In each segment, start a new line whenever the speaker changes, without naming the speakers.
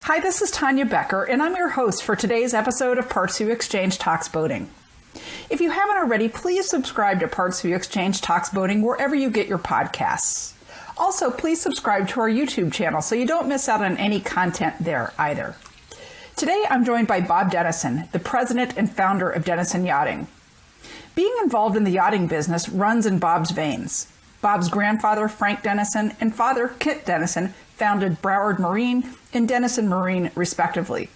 Hi, this is Tanya Becker, and I'm your host for today's episode of PartsVu Xchange Talks Boating. If you haven't already, please subscribe to PartsVu Xchange Talks Boating wherever you get your podcasts. Also, please subscribe to our YouTube channel so you don't miss out on any content there either. Today, I'm joined by Bob Denison, the president and founder of Denison Yachting. Being involved in the yachting business runs in Bob's veins. Bob's grandfather, Frank Denison, and father, Kit Denison, founded Broward Marine and Denison Marine, respectively.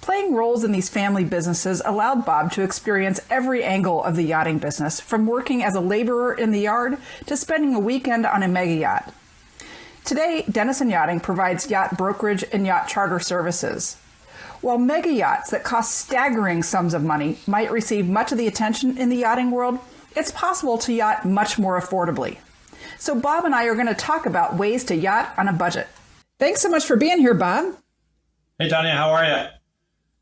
Playing roles in these family businesses allowed Bob to experience every angle of the yachting business, from working as a laborer in the yard to spending a weekend on a mega yacht. Today, Denison Yachting provides yacht brokerage and yacht charter services. While mega yachts that cost staggering sums of money might receive much of the attention in the yachting world, it's possible to yacht much more affordably. So Bob and I are going to talk about ways to yacht on a budget. Thanks so much for being here, Bob.
Hey, Tanya, how are you?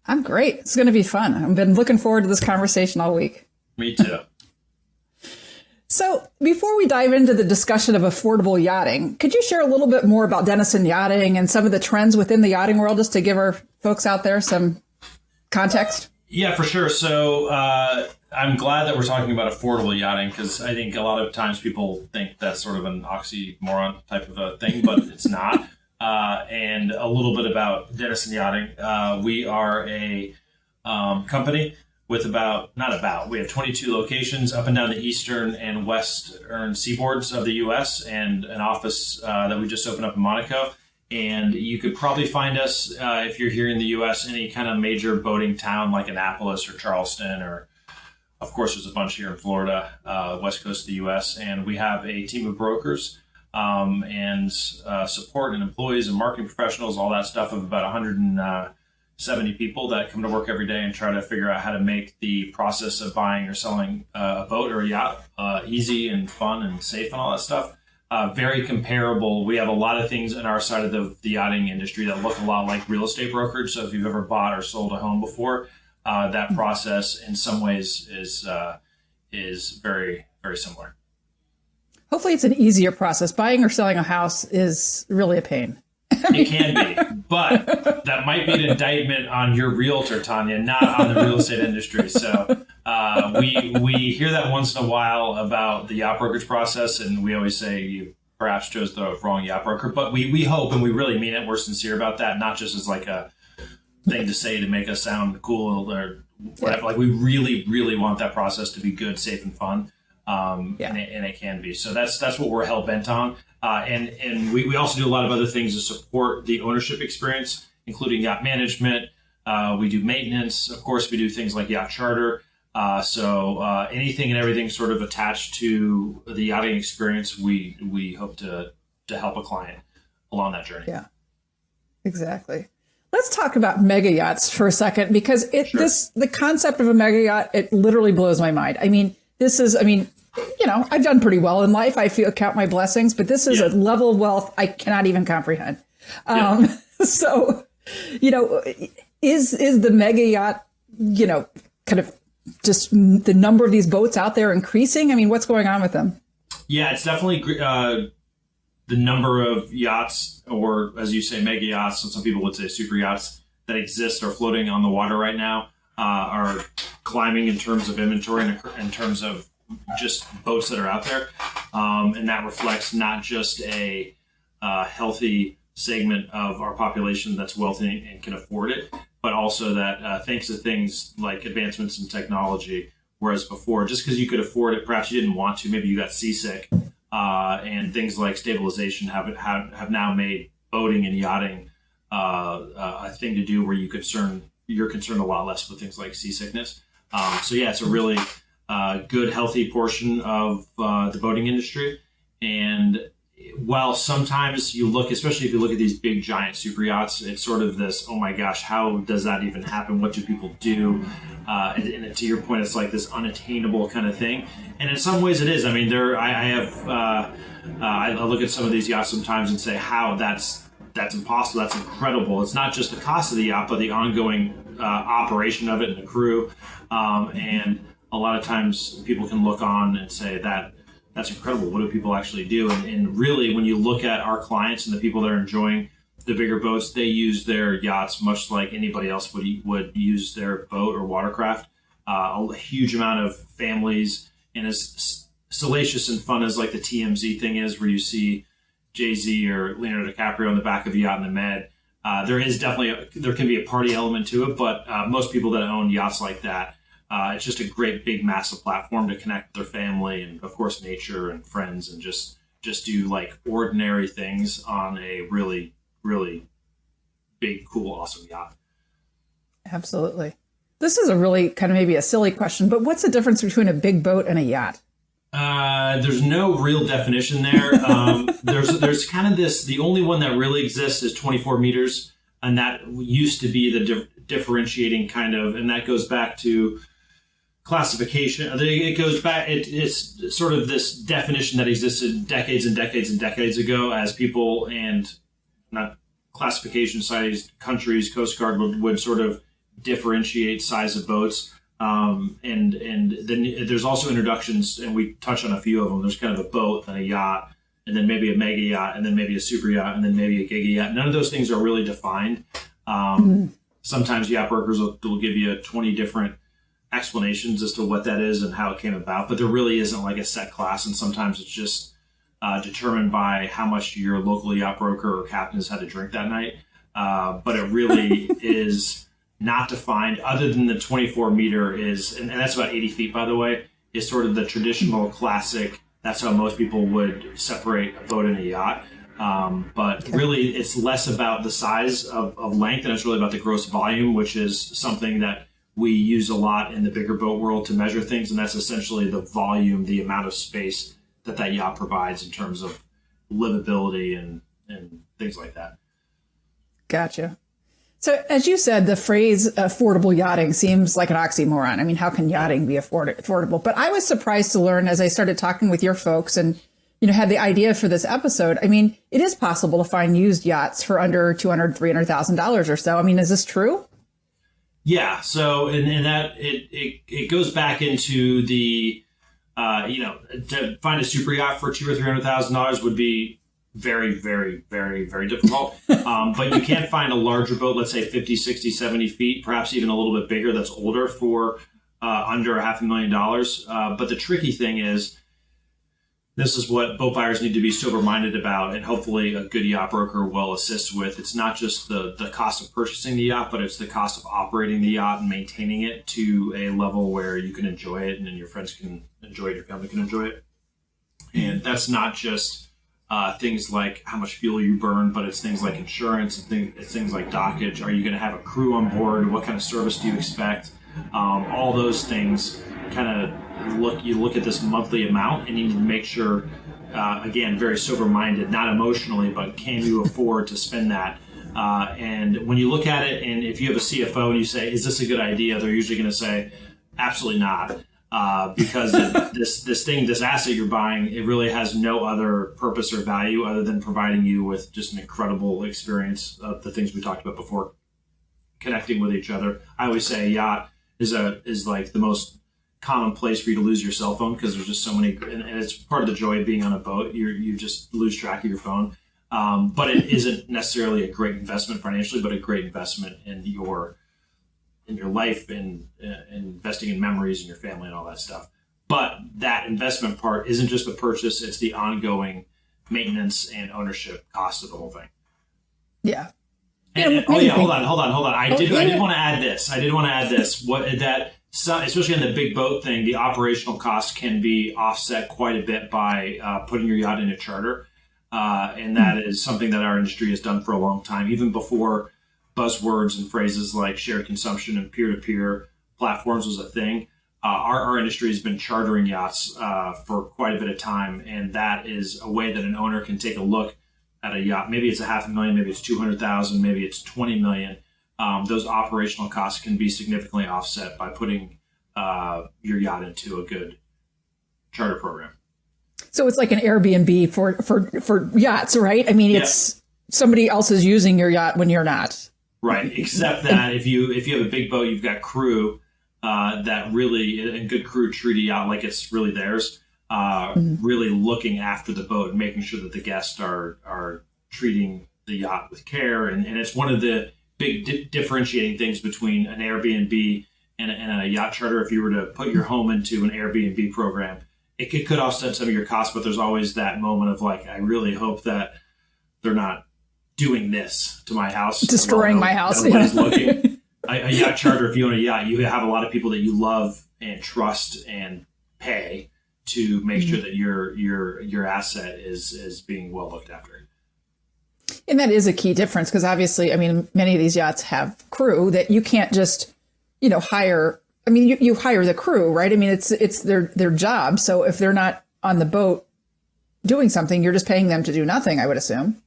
I'm great. It's going to be fun. I've been looking forward to this conversation all week.
Me too.
So before we dive into the discussion of affordable yachting, could you share a little bit more about Denison Yachting and some of the trends within the yachting world, just to give our folks out there some context?
Yeah, for sure. So I'm glad that we're talking about affordable yachting, because I think a lot of times people think that's sort of an oxymoron type of a thing, but it's not. And a little bit about Denison Yachting. We are a company with we have 22 locations up and down the eastern and western seaboards of the U.S. and an office that we just opened up in Monaco. And you could probably find us, if you're here in the U.S., any kind of major boating town like Annapolis or Charleston, or of course there's a bunch here in Florida, west coast of the U.S. And we have a team of brokers and support and employees and marketing professionals, all that stuff, of about 170 people that come to work every day and try to figure out how to make the process of buying or selling a boat or a yacht easy and fun and safe and all that stuff. Very comparable. We have a lot of things in our side of the yachting industry that look a lot like real estate brokerage. So if you've ever bought or sold a home before, that process in some ways is very, very similar.
Hopefully it's an easier process. Buying or selling a house is really a pain.
It can be, but that might be an indictment on your realtor, Tanya, not on the real estate industry. So we hear that once in a while about the yacht brokerage process, and we always say you perhaps chose the wrong yacht broker. But we hope, and we really mean it, we're sincere about that, not just as like a thing to say to make us sound cool or whatever. Like, we really, really want that process to be good, safe, and fun. And it can be. So that's what we're hell bent on. And we also do a lot of other things to support the ownership experience, including yacht management. We do maintenance. Of course, we do things like yacht charter. So anything and everything sort of attached to the yachting experience, we hope to help a client along that journey.
Yeah, exactly. Let's talk about mega yachts for a second, because the concept of a mega yacht, it literally blows my mind. I've done pretty well in life. I count my blessings, but this is a level of wealth I cannot even comprehend. So, is the mega yacht, kind of just the number of these boats out there increasing? I mean, what's going on with them?
Yeah, it's definitely the number of yachts, or as you say, mega yachts, and some people would say super yachts, that exist or floating on the water right now are climbing in terms of inventory and in terms of just boats that are out there. And that reflects not just a healthy segment of our population that's wealthy and can afford it, but also that thanks to things like advancements in technology, whereas before, just because you could afford it, perhaps you didn't want to, maybe you got seasick, and things like stabilization have now made boating and yachting a thing to do where you're concerned a lot less with things like seasickness. It's a really good, healthy portion of the boating industry. And while sometimes you look, especially if you look at these big, giant super yachts, it's sort of this, oh my gosh, how does that even happen? What do people do? And to your point, it's like this unattainable kind of thing. And in some ways it is. I mean, I look at some of these yachts sometimes and say, how that's impossible. That's incredible. It's not just the cost of the yacht, but the ongoing operation of it and the crew. And a lot of times people can look on and say that's incredible. What do people actually do? And really, when you look at our clients and the people that are enjoying the bigger boats, they use their yachts much like anybody else would use their boat or watercraft. A huge amount of families, and as salacious and fun as like the TMZ thing is, where you see Jay-Z or Leonardo DiCaprio on the back of the yacht in the Med. There can be a party element to it, but most people that own yachts like that, it's just a great big massive platform to connect with their family and of course nature and friends, and just do like ordinary things on a really, really big, cool, awesome yacht.
Absolutely. This is a really kind of maybe a silly question, but what's the difference between a big boat and a yacht?
There's no real definition there. There's kind of the only one that really exists is 24 meters. And that used to be the differentiating kind of, and that goes back to classification. It goes back, it's sort of this definition that existed decades and decades and decades ago, as people and not classification societies, countries, Coast Guard would sort of differentiate size of boats. And then there's also introductions, and we touch on a few of them. There's kind of a boat, then a yacht, and then maybe a mega yacht, and then maybe a super yacht, and then maybe a giga yacht. None of those things are really defined. Sometimes yacht brokers will give you 20 different explanations as to what that is and how it came about, but there really isn't like a set class, and sometimes it's just determined by how much your local yacht broker or captain has had to drink that night. But it really is not defined, other than the 24 meter is, and that's about 80 feet, by the way, is sort of the traditional classic. That's how most people would separate a boat and a yacht. But really, it's less about the size of length, and it's really about the gross volume, which is something that we use a lot in the bigger boat world to measure things. And that's essentially the volume, the amount of space that yacht provides in terms of livability and things like that.
Gotcha. So as you said, the phrase affordable yachting seems like an oxymoron. I mean, how can yachting be affordable? But I was surprised to learn as I started talking with your folks and, had the idea for this episode. I mean, it is possible to find used yachts for under $200,000, $300,000 or so. I mean, is this true?
Yeah. So, and that it goes back into the, to find a super yacht for $200,000 or $300,000 would be very, very, very, very difficult. But you can find a larger boat, let's say 50, 60, 70 feet, perhaps even a little bit bigger, that's older, for under $500,000. But the tricky thing is, this is what boat buyers need to be sober-minded about, and hopefully a good yacht broker will assist with. It's not just the cost of purchasing the yacht, but it's the cost of operating the yacht and maintaining it to a level where you can enjoy it, and then your friends can enjoy it, your family can enjoy it. And that's not just things like how much fuel you burn, but it's things like insurance, and it's things like dockage. Are you going to have a crew on board? What kind of service do you expect? All those things kind of you look at this monthly amount, and you need to make sure, again, very sober-minded, not emotionally, but can you afford to spend that? And when you look at it, and if you have a CFO and you say, is this a good idea? They're usually going to say, absolutely not. Because this asset you're buying, it really has no other purpose or value other than providing you with just an incredible experience of the things we talked about before, connecting with each other. I always say a yacht is like the most common place for you to lose your cell phone, because there's just so many, and it's part of the joy of being on a boat. You just lose track of your phone. But it isn't necessarily a great investment financially, but a great investment in your life and investing in memories and your family and all that stuff. But that investment part isn't just the purchase, it's the ongoing maintenance and ownership cost of the whole thing.
Yeah.
And hold on. I did want to add this. Especially on the big boat thing, the operational cost can be offset quite a bit by putting your yacht in a charter. And that is something that our industry has done for a long time, even before buzzwords and phrases like shared consumption and peer-to-peer platforms was a thing. Our industry has been chartering yachts for quite a bit of time, and that is a way that an owner can take a look at a yacht. Maybe it's $500,000, maybe it's $200,000, maybe it's $20 million. Those operational costs can be significantly offset by putting your yacht into a good charter program.
So it's like an Airbnb for yachts, right? I mean, it's somebody else is using your yacht when you're not.
Right, except that if you have a big boat, you've got crew that really, and good crew treat a yacht like it's really theirs, really looking after the boat and making sure that the guests are treating the yacht with care. And it's one of the big differentiating things between an Airbnb and a yacht charter. If you were to put your home into an Airbnb program, it could offset some of your costs, but there's always that moment of like, I really hope that they're not doing this to my house.
Destroying my house.
Nobody's looking. A yacht charter, if you own a yacht, you have a lot of people that you love and trust and pay to make sure that your asset is being well looked after.
And that is a key difference, because obviously, I mean, many of these yachts have crew that you can't just, hire. I mean, you hire the crew, right? I mean, it's their job. So if they're not on the boat doing something, you're just paying them to do nothing, I would assume.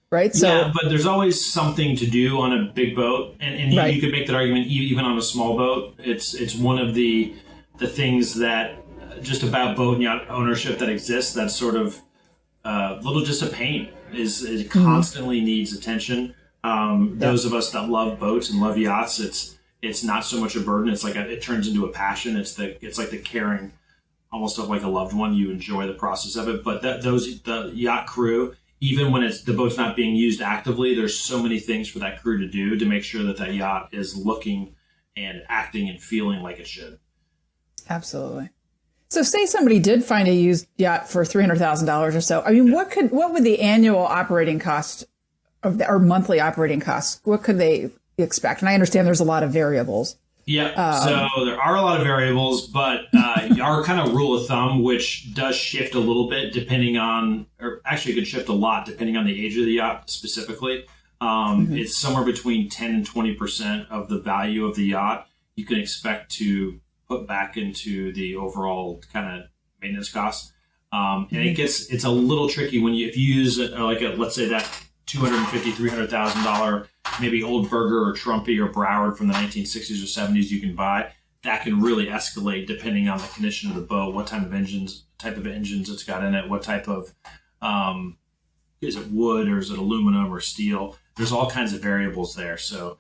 Right. So,
yeah, but there's always something to do on a big boat, and
right.
you could make that argument even on a small boat. It's one of the things that just about boat and yacht ownership that exists that's sort of a little just a pain. It constantly needs attention. Those of us that love boats and love yachts, it's not so much a burden. It's like it turns into a passion. It's like the caring, almost of like a loved one. You enjoy the process of it, but the yacht crew. Even when the boat's not being used actively, there's so many things for that crew to do to make sure that yacht is looking and acting and feeling like it should.
Absolutely. So say somebody did find a used yacht for $300,000 or so. I mean, what would the annual operating cost or monthly operating costs, what could they expect? And I understand there's a lot of variables.
Yeah, so there are a lot of variables, but our kind of rule of thumb, which does shift a little bit depending on, or actually it could shift a lot depending on the age of the yacht specifically. It's somewhere between 10 and 20% of the value of the yacht you can expect to put back into the overall kind of maintenance costs. And it's a little tricky when if you use let's say that $250,000, $300,000 maybe old Burger or Trumpy or Broward from the 1960s or 70s you can buy. That can really escalate depending on the condition of the boat, what type of engines it's got in it, what type of is it wood or is it aluminum or steel? There's all kinds of variables there. So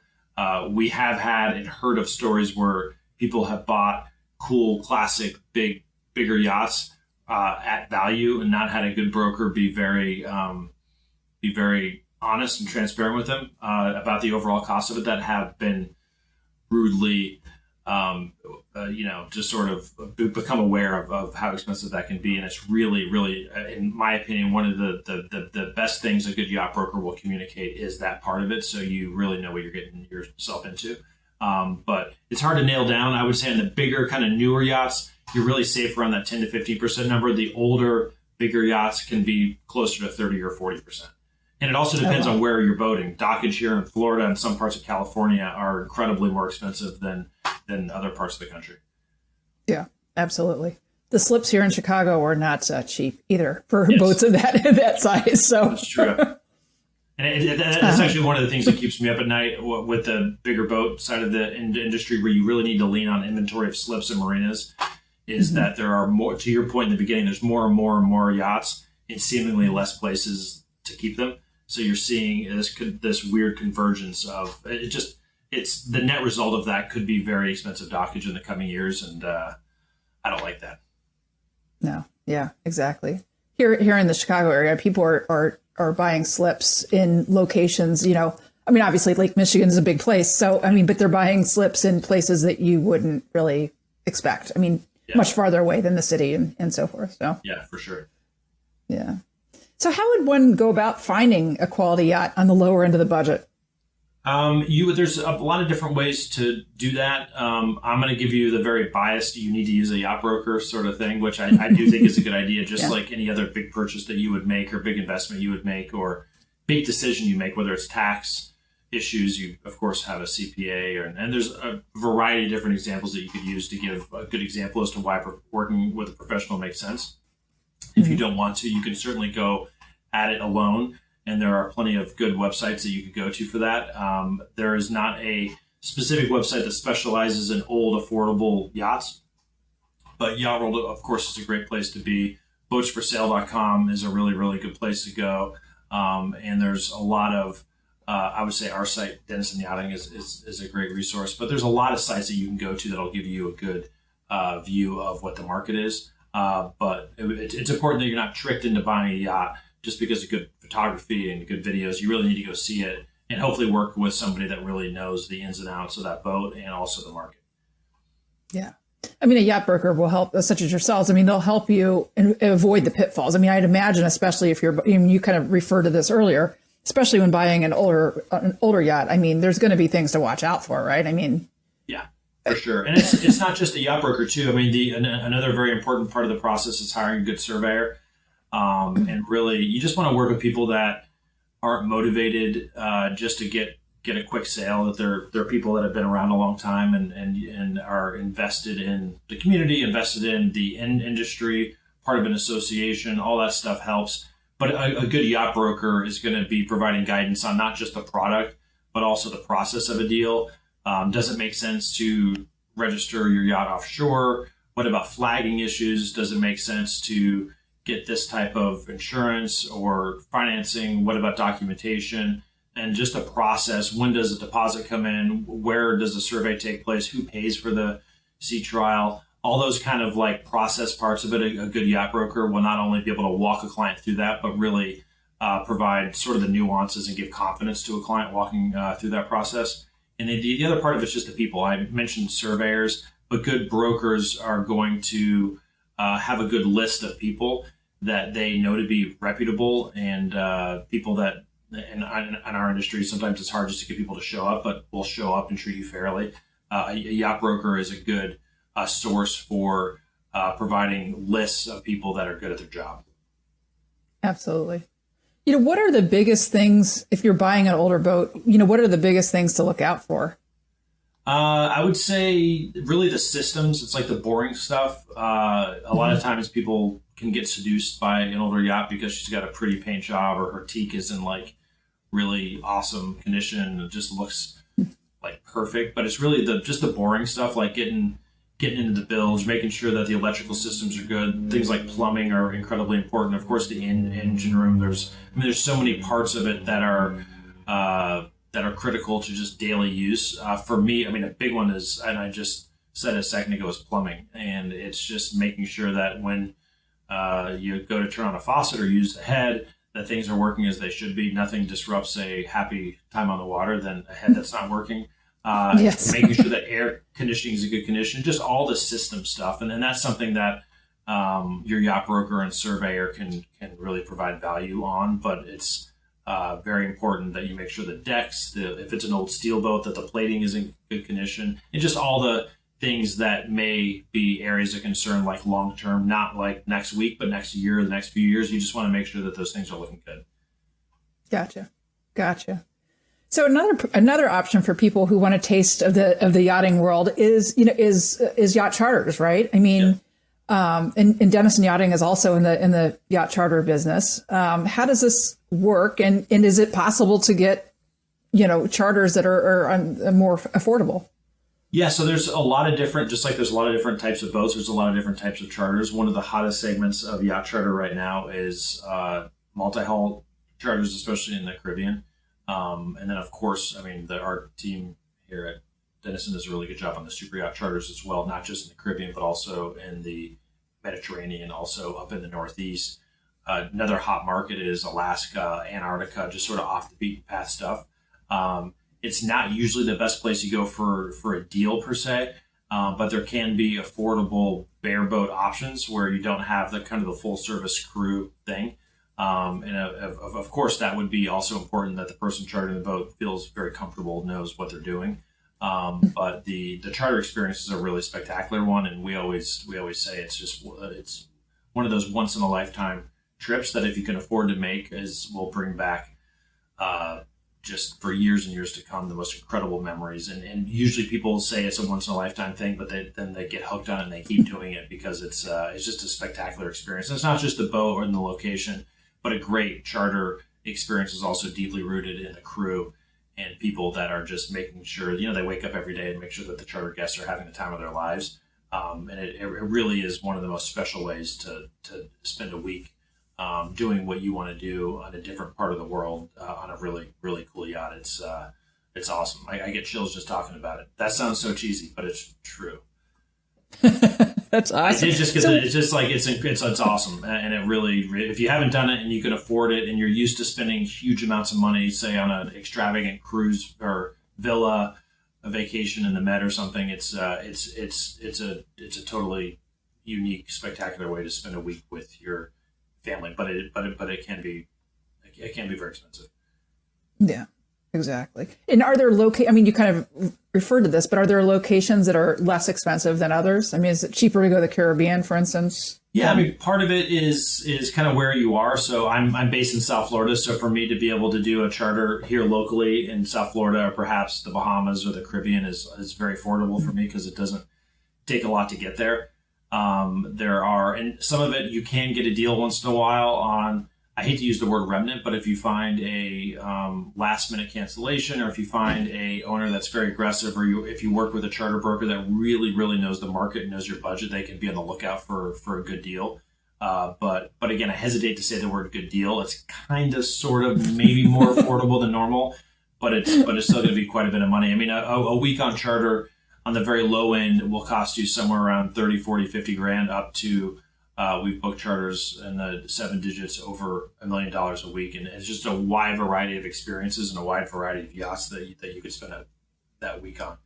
we have had and heard of stories where people have bought cool, classic, bigger yachts at value and not had a good broker be very honest and transparent with them about the overall cost of it, that have been rudely, just sort of become aware of how expensive that can be. And it's really, really, in my opinion, one of the best things a good yacht broker will communicate is that part of it. So you really know what you're getting yourself into. But it's hard to nail down. I would say on the bigger kind of newer yachts, you're really safe around that 10 to 15% number. The older, bigger yachts can be closer to 30 or 40%. And it also depends on where you're boating. Dockage here in Florida and some parts of California are incredibly more expensive than other parts of the country.
Yeah, absolutely. The slips here in Chicago are not cheap either for boats of that size. So
that's true. And that's actually one of the things that keeps me up at night with the bigger boat side of the industry, where you really need to lean on inventory of slips and marinas, is that there are more, to your point in the beginning, there's more and more and more yachts in seemingly less places to keep them. So you're seeing this weird convergence of it's the net result of that could be very expensive dockage in the coming years. And I don't like that.
No. Yeah, exactly. Here in the Chicago area, people are buying slips in locations, I mean, obviously Lake Michigan is a big place. So, I mean, but they're buying slips in places that you wouldn't really expect. I mean, much farther away than the city and so forth. So
yeah, for sure.
Yeah. So how would one go about finding a quality yacht on the lower end of the budget?
There's a lot of different ways to do that. I'm going to give you the very biased, you need to use a yacht broker sort of thing, which I do think is a good idea, just like any other big purchase that you would make or big investment you would make or big decision you make, whether it's tax issues, you of course have a CPA, and there's a variety of different examples that you could use to give a good example as to why working with a professional makes sense. If you don't want to, you can certainly go at it alone. And there are plenty of good websites that you could go to for that. There is not a specific website that specializes in old, affordable yachts. But Yacht World, of course, is a great place to be. Boatsforsale.com is a really, really good place to go. And there's a lot of, I would say our site, Denison Yachting, is a great resource. But there's a lot of sites that you can go to that'll give you a good view of what the market is. But it's important that you're not tricked into buying a yacht just because of good photography and good videos. You really need to go see it and hopefully work with somebody that really knows the ins and outs of that boat and also the market.
Yeah. I mean, a yacht broker will help, such as yourselves. I mean, they'll help you avoid the pitfalls. I mean, I'd imagine, especially if you kind of referred to this earlier, especially when buying an older yacht. I mean, there's going to be things to watch out for, right? I mean,
yeah, for sure. And it's not just a yacht broker too. I mean, another very important part of the process is hiring a good surveyor. And really, you just want to work with people that aren't motivated just to get a quick sale, that they're people that have been around a long time and are invested in the community, invested in the industry, part of an association. All that stuff helps. But a good yacht broker is going to be providing guidance on not just the product, but also the process of a deal. Does it make sense to register your yacht offshore? What about flagging issues? Does it make sense to get this type of insurance or financing? What about documentation? And just a process. When does a deposit come in? Where does the survey take place? Who pays for the sea trial? All those kind of like process parts of it. A good yacht broker will not only be able to walk a client through that, but really provide sort of the nuances and give confidence to a client walking through that process. And the other part of it's just the people. I mentioned surveyors, but good brokers are going to have a good list of people that they know to be reputable and people that in our industry, sometimes it's hard just to get people to show up, but will show up and treat you fairly. A yacht broker is a good source for providing lists of people that are good at their job.
Absolutely. What are the biggest things if you're buying an older boat? What are the biggest things to look out for?
I would say really the systems. It's like the boring stuff. A lot of times people can get seduced by an older yacht because she's got a pretty paint job or her teak is in like really awesome condition. It just looks like perfect, but it's really just the boring stuff, like getting into the bilge, making sure that the electrical systems are good. Things like plumbing are incredibly important. Of course, the engine room. There's so many parts of it that are critical to just daily use. For me, I mean, a big one is, and I just said a second ago, is plumbing, and it's just making sure that when you go to turn on a faucet or use the head, that things are working as they should be. Nothing disrupts a happy time on the water than a head that's not working.
Yes.
Making sure that air conditioning is a good condition, just all the system stuff. And then that's something that your yacht broker and surveyor can really provide value on. But it's very important that you make sure the decks, if it's an old steel boat, that the plating is in good condition, and just all the things that may be areas of concern, like long-term, not like next week, but next year, the next few years. You just want to make sure that those things are looking good.
Gotcha. So another option for people who want a taste of the yachting world is yacht charters, right? I mean, yeah. And Denison Yachting is also in the yacht charter business. How does this work? And is it possible to get, charters that are more affordable?
Yeah, so there's a lot of different, just like there's a lot of different types of boats, there's a lot of different types of charters. One of the hottest segments of yacht charter right now is multi-hull charters, especially in the Caribbean. And then, of course, I mean, our team here at Denison does a really good job on the super yacht charters as well, not just in the Caribbean, but also in the Mediterranean, also up in the Northeast. Another hot market is Alaska, Antarctica, just sort of off the beaten path stuff. It's not usually the best place you go for a deal per se, but there can be affordable bareboat options where you don't have the kind of the full service crew thing. And of course, that would be also important that the person chartering the boat feels very comfortable, knows what they're doing. But the charter experience is a really spectacular one, and we always say it's one of those once in a lifetime trips that if you can afford to make will bring back just for years and years to come the most incredible memories. And usually people say it's a once in a lifetime thing, but then they get hooked on it and they keep doing it because it's just a spectacular experience. And it's not just the boat or in the location, but a great charter experience is also deeply rooted in the crew and people that are just making sure, they wake up every day and make sure that the charter guests are having the time of their lives. And it really is one of the most special ways to spend a week doing what you want to do on a different part of the world on a really, really cool yacht. It's awesome. I get chills just talking about it. That sounds so cheesy, but it's true.
That's awesome.
It's just because it's just like it's awesome, and it really, if you haven't done it and you can afford it and you're used to spending huge amounts of money, say on an extravagant cruise or villa, a vacation in the Med or something, it's a totally unique, spectacular way to spend a week with your family. But it can be very expensive.
Yeah, exactly. And are there I mean, you kind of referred to this, but are there locations that are less expensive than others? I mean, is it cheaper to go to the Caribbean, for instance?
Yeah, I mean, part of it is kind of where you are. So I'm based in South Florida. So for me to be able to do a charter here locally in South Florida, or perhaps the Bahamas or the Caribbean, is very affordable for me because it doesn't take a lot to get there. And some of it you can get a deal once in a while on. I hate to use the word remnant, but if you find a last minute cancellation, or if you find a owner that's very aggressive, or if you work with a charter broker that really, really knows the market and knows your budget, they can be on the lookout for a good deal. But again, I hesitate to say the word good deal. It's kind of sort of maybe more affordable than normal, but it's still going to be quite a bit of money. I mean, a week on charter on the very low end will cost you somewhere around 30, 40, 50 grand up to we've booked charters in the 7 digits over $1 million a week, and it's just a wide variety of experiences and a wide variety of yachts that you could spend that week on.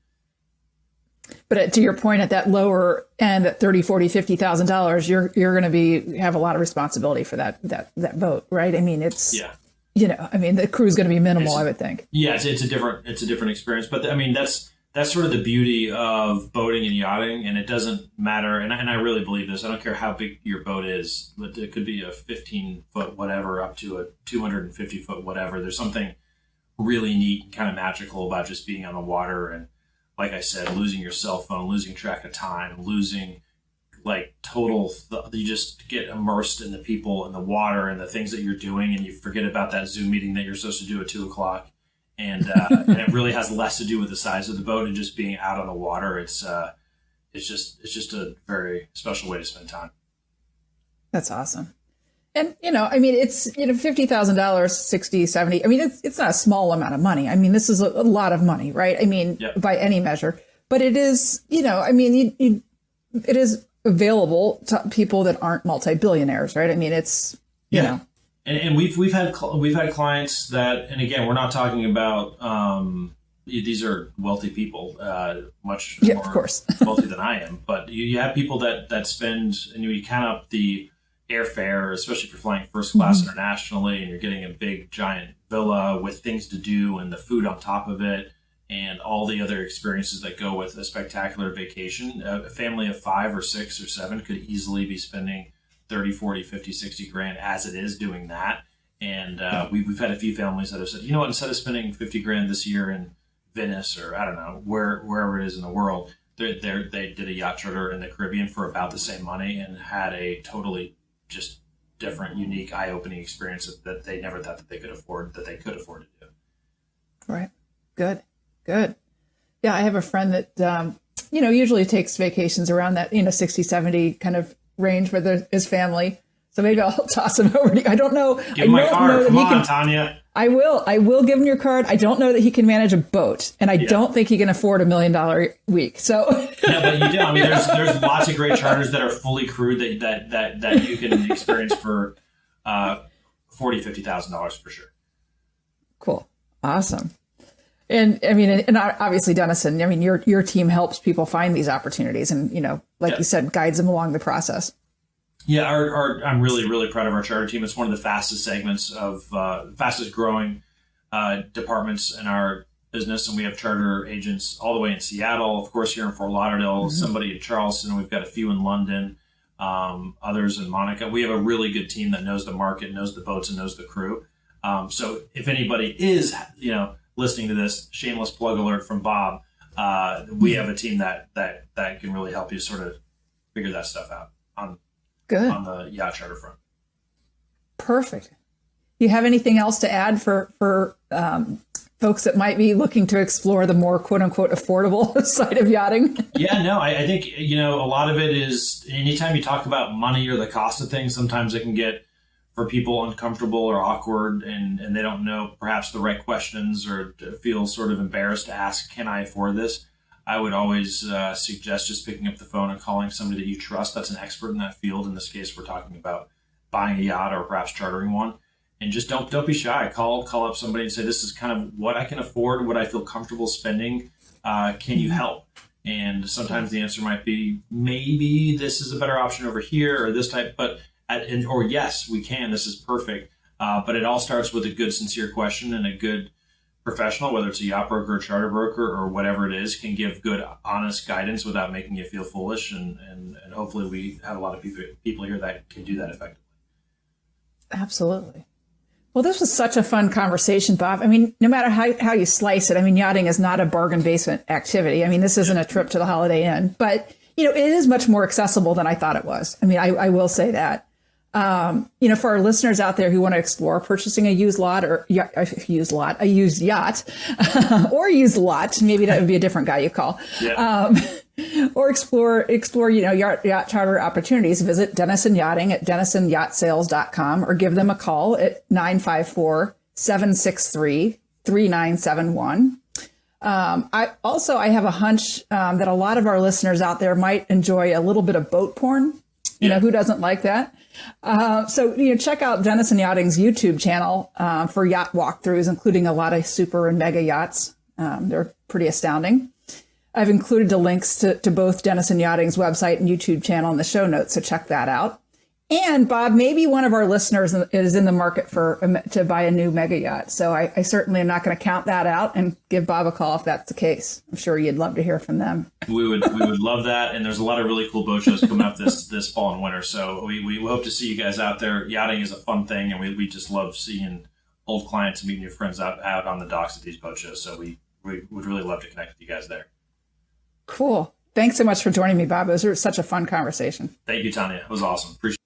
But to your point, at that lower end, at $30,000, $40,000, $50,000, you're going to have a lot of responsibility for that boat, right? I mean, it's I mean, the crew's going to be minimal, I would think.
Yeah, it's a different experience, but I mean that's sort of the beauty of boating and yachting, and it doesn't matter. And I really believe this. I don't care how big your boat is, but it could be a 15-foot whatever up to a 250-foot whatever. There's something really neat and kind of magical about just being on the water. And like I said, losing your cell phone, losing track of time, losing you just get immersed in the people and the water and the things that you're doing, and you forget about that Zoom meeting that you're supposed to do at 2:00. And it really has less to do with the size of the boat and just being out on the water. It's just a very special way to spend time.
That's awesome. And, I mean, it's, $50,000, 60, 70. I mean, it's not a small amount of money. I mean, this is a lot of money, right? I mean, by any measure, but it is, I mean, it is available to people that aren't multi-billionaires, right? I mean, it's, you know.
And we've had clients that, and again, we're not talking about these are wealthy people, much more
of course.
wealthy than I am. But you have people that spend, and you count up the airfare, especially if you're flying first class internationally, and you're getting a big giant villa with things to do and the food on top of it, and all the other experiences that go with a spectacular vacation. A family of 5 or 6 or 7 could easily be spending 30, 40, 50, 60 grand as it is doing that. And we've had a few families that have said, you know what, instead of spending 50 grand this year in Venice or I don't know, wherever it is in the world, they did a yacht charter in the Caribbean for about the same money and had a totally just different, unique, eye-opening experience that they never thought that they could afford to do.
Right. Good. Yeah, I have a friend that, usually takes vacations around that, 60, 70 kind of range with his family. So maybe I'll toss him over to you. I don't know.
Give him my card. Come on, Tanya.
I will give him your card. I don't know that he can manage a boat, and I don't think he can afford $1 million week. So
yeah, but you do. I mean, there's lots of great charters that are fully crewed that you can experience for $40,000-$50,000 for sure.
Cool, awesome. And I mean, and obviously, Denison, I mean, your team helps people find these opportunities, and you said, guides them along the process.
Yeah, I'm really, really proud of our charter team. It's one of the fastest segments of fastest growing departments in our business, and we have charter agents all the way in Seattle, of course, here in Fort Lauderdale, somebody in Charleston. We've got a few in London, others in Monaco. We have a really good team that knows the market, knows the boats, and knows the crew. So if anybody is, listening to this, shameless plug alert from Bob, we have a team that can really help you sort of figure that stuff out on the yacht charter front.
Perfect. Do you have anything else to add for folks that might be looking to explore the more quote unquote affordable side of yachting?
Yeah, no, I think, a lot of it is anytime you talk about money or the cost of things, sometimes it can get for people uncomfortable or awkward, and they don't know perhaps the right questions or feel sort of embarrassed to ask, can I afford this? I would always suggest just picking up the phone and calling somebody that you trust that's an expert in that field. In this case, we're talking about buying a yacht or perhaps chartering one. And just don't be shy. Call up somebody and say, this is kind of what I can afford, what I feel comfortable spending. Can you help? And sometimes the answer might be, maybe this is a better option over here or this type, or yes, we can, this is perfect. But it all starts with a good, sincere question, and a good professional, whether it's a yacht broker or charter broker or whatever it is, can give good, honest guidance without making you feel foolish. And hopefully we have a lot of people here that can do that effectively.
Absolutely. Well, this was such a fun conversation, Bob. I mean, no matter how you slice it, I mean, yachting is not a bargain basement activity. I mean, this isn't a trip to the Holiday Inn, but, it is much more accessible than I thought it was. I mean, I will say that. For our listeners out there who want to explore purchasing a used yacht, or a used yacht, or used lot, maybe that would be a different guy you call, or explore, yacht charter opportunities, visit Denison Yachting at denisonyachtSales.com, or give them a call at 954-763-3971. I have a hunch that a lot of our listeners out there might enjoy a little bit of boat porn. Who doesn't like that? Check out Denison Yachting's YouTube channel for yacht walkthroughs, including a lot of super and mega yachts. They're pretty astounding. I've included the links to both Denison Yachting's website and YouTube channel in the show notes, so check that out. And Bob, maybe one of our listeners is in the market to buy a new mega yacht. So I certainly am not going to count that out, and give Bob a call if that's the case. I'm sure you'd love to hear from them.
We would love that. And there's a lot of really cool boat shows coming up this fall and winter. So we hope to see you guys out there. Yachting is a fun thing, and we just love seeing old clients and meeting your friends out on the docks at these boat shows. So we would really love to connect with you guys there.
Cool. Thanks so much for joining me, Bob. It was such a fun conversation.
Thank you, Tanya. It was awesome. Appreciate it.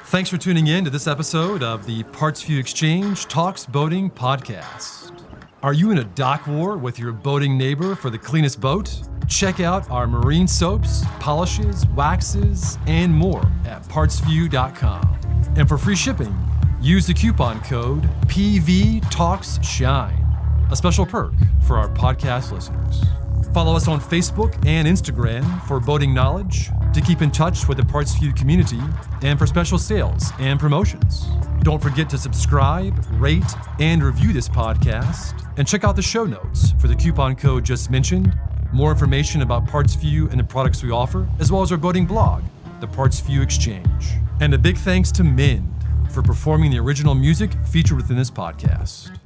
Thanks for tuning in to this episode of the PartsVu Xchange Talks Boating podcast. Are you in a dock war with your boating neighbor for the cleanest boat? Check out our marine soaps, polishes, waxes, and more at PartsVu.com. And for free shipping, use the coupon code PVTalksShine, a special perk for our podcast listeners. Follow us on Facebook and Instagram for boating knowledge, to keep in touch with the PartsVu community, and for special sales and promotions. Don't forget to subscribe, rate, and review this podcast, and check out the show notes for the coupon code just mentioned, more information about PartsVu and the products we offer, as well as our boating blog, the PartsVu Exchange. And a big thanks to Mind for performing the original music featured within this podcast.